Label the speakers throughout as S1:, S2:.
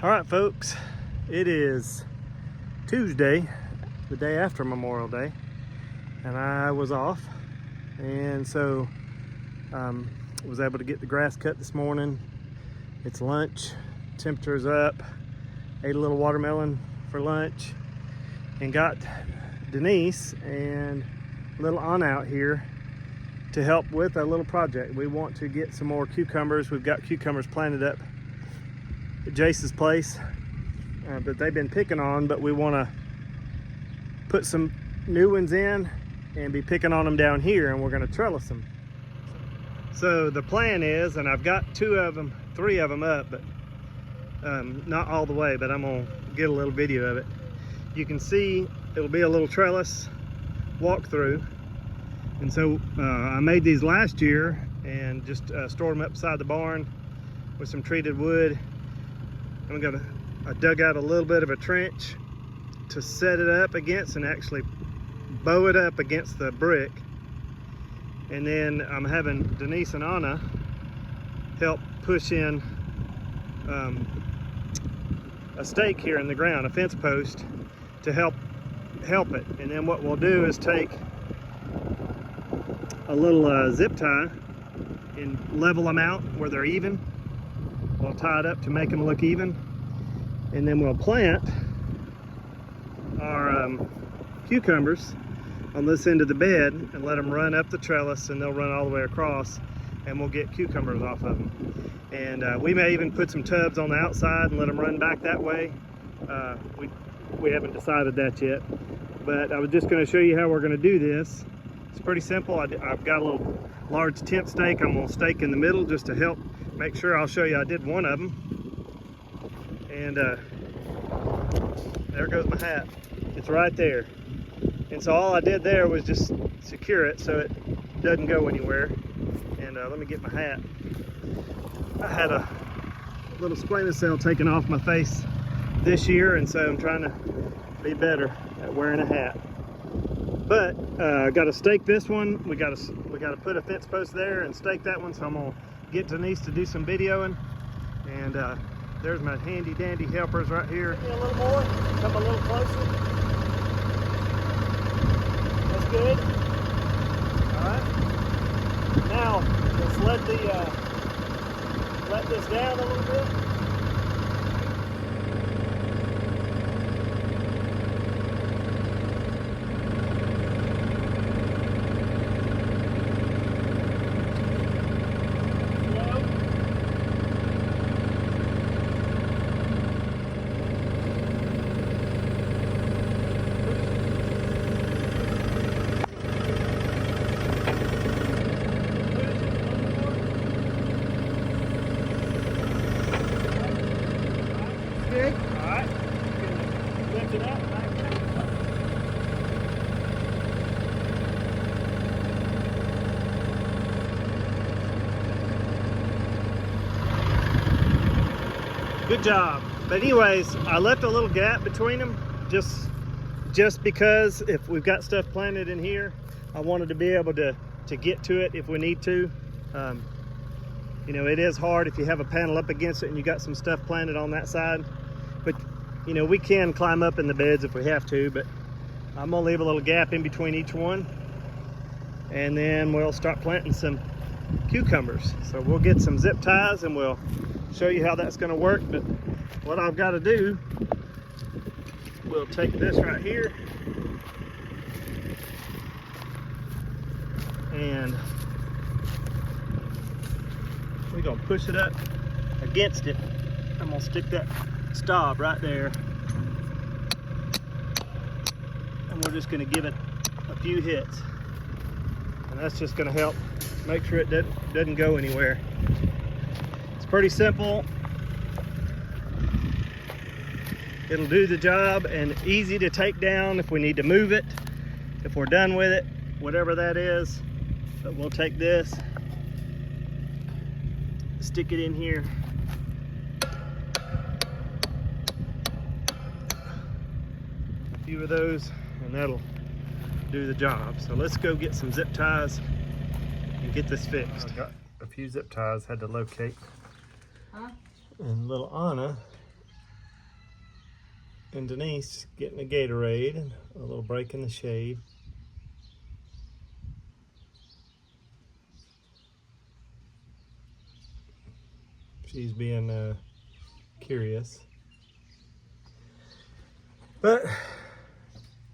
S1: All right, folks, it is Tuesday, the day after Memorial Day, and I was off, and so was able to get the grass cut this morning. It's lunch, temperature's up, ate a little watermelon for lunch, and got Denise and little Anna out here to help with a little project. We want to get some more cucumbers. We've got cucumbers planted up at Jace's place that they've been picking on, but we want to put some new ones in and be picking on them down here, and we're going to trellis them. So the plan is, and I've got three of them up, but not all the way, but I'm going to get a little video of it. You can see it'll be a little trellis walkthrough. And so I made these last year and just stored them up beside the barn with some treated wood. I dug out a little bit of a trench to set it up against and actually bow it up against the brick. And then I'm having Denise and Anna help push in a stake here in the ground, a fence post, to help it. And then what we'll do is take a little zip tie and level them out where they're even. We'll tie it up to make them look even, and then we'll plant our cucumbers on this end of the bed and let them run up the trellis, and they'll run all the way across, and we'll get cucumbers off of them. And we may even put some tubs on the outside and let them run back that way. We haven't decided that yet, but I was just going to show you how we're going to do this. It's pretty simple. I've got a little large tent stake I'm going to stake in the middle just to help make sure. I'll show you I did one of them. And there goes my hat. It's right there. And so all I did there was just secure it so it doesn't go anywhere. And let me get my hat. I had a little squamous cell taken off my face this year, and so I'm trying to be better at wearing a hat. But I got to stake this one. We got to put a fence post there and stake that one. So I'm gonna get Denise to do some videoing, and there's my handy dandy helpers right here. A little more, come a little closer. That's good. All right. Now let's let this down a little bit. Alright, lift it up. Good job. But anyways, I left a little gap between them just because if we've got stuff planted in here, I wanted to be able to get to it if we need to. You know, it is hard if you have a panel up against it and you got some stuff planted on that side. But, you know, we can climb up in the beds if we have to, but I'm gonna leave a little gap in between each one. And then we'll start planting some cucumbers. So we'll get some zip ties and we'll show you how that's gonna work. But what I've gotta do, we'll take this right here and we're gonna push it up against it. I'm gonna stick that stop right there, and we're just gonna give it a few hits, and that's just gonna help make sure it doesn't go anywhere. It's pretty simple. It'll do the job and easy to take down if we need to move it, if we're done with it, whatever that is. But we'll take this, stick it in here, a few of those, and that'll do the job. So let's go get some zip ties and get this fixed. I got a few zip ties, had to locate. And little Anna And Denise getting a Gatorade and a little break in the shade. She's being curious. But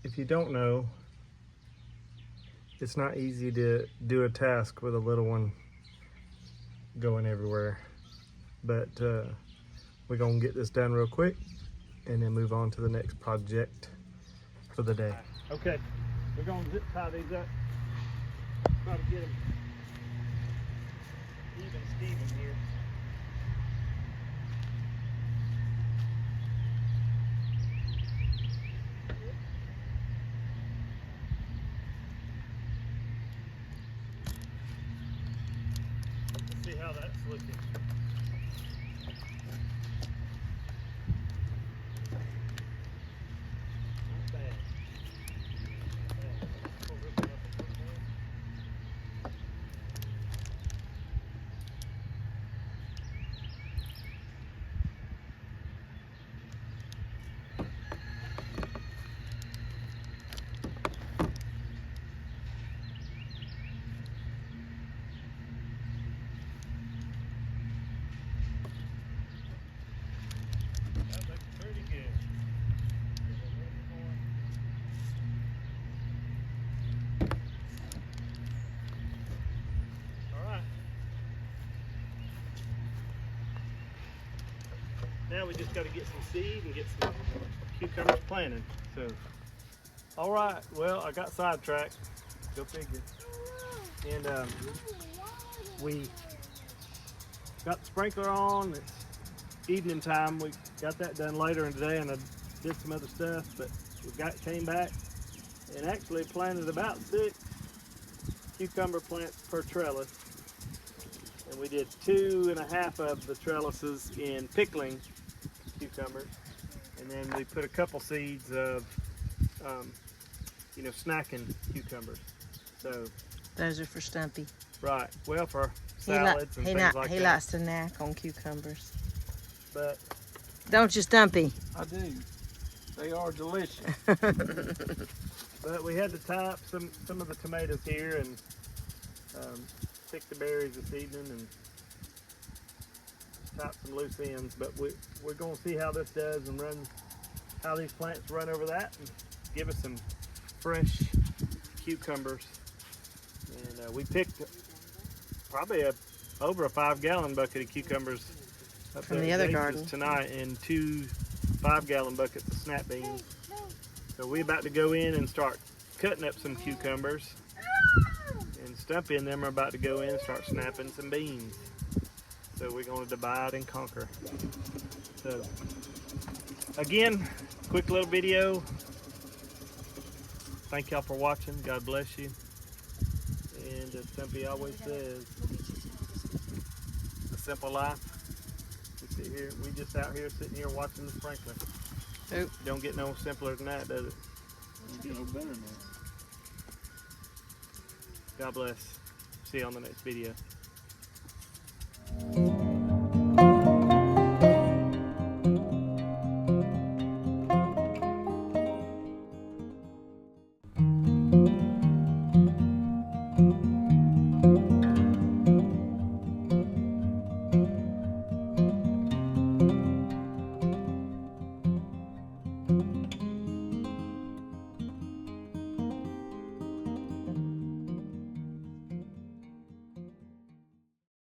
S1: if you don't know, it's not easy to do a task with a little one going everywhere. But we're gonna get this done real quick and then move on to the next project for the day. Okay, we're gonna zip tie these up. Try to get them even Steven here. Let's see how that's looking. Now we just got to get some seed and get some cucumbers planted. So, all right. Well, I got sidetracked. Go figure. And we got the sprinkler on. It's evening time. We got that done later in the day, and I did some other stuff. But we came back and actually planted about 6 cucumber plants per trellis. And we did 2.5 of the trellises in pickling cucumbers, and then we put a couple seeds of, snacking cucumbers. So
S2: those are for Stumpy.
S1: Right. Well, for salads and things like that.
S2: He likes to snack on cucumbers.
S1: But
S2: don't you, Stumpy?
S3: I do. They are delicious.
S1: But we had to tie up some of the tomatoes here and pick the berries this evening and top some loose ends. But we're going to see how this does and how these plants run over that and give us some fresh cucumbers. And we picked probably over a 5-gallon bucket of cucumbers up
S2: from
S1: there
S2: the
S1: at
S2: other
S1: James's
S2: garden
S1: tonight, and 2 5-gallon buckets of snap beans. So we're about to go in and start cutting up some cucumbers. And Stumpy and them are about to go in and start snapping some beans. So we're going to divide and conquer. So again, quick little video. Thank y'all for watching. God bless you. And as Stumpy always says, a simple life. We just out here sitting here watching the sprinkler.
S2: Oop.
S1: Don't get no simpler than that, does it?
S3: Don't get no better than that.
S1: God bless. See you on the next video.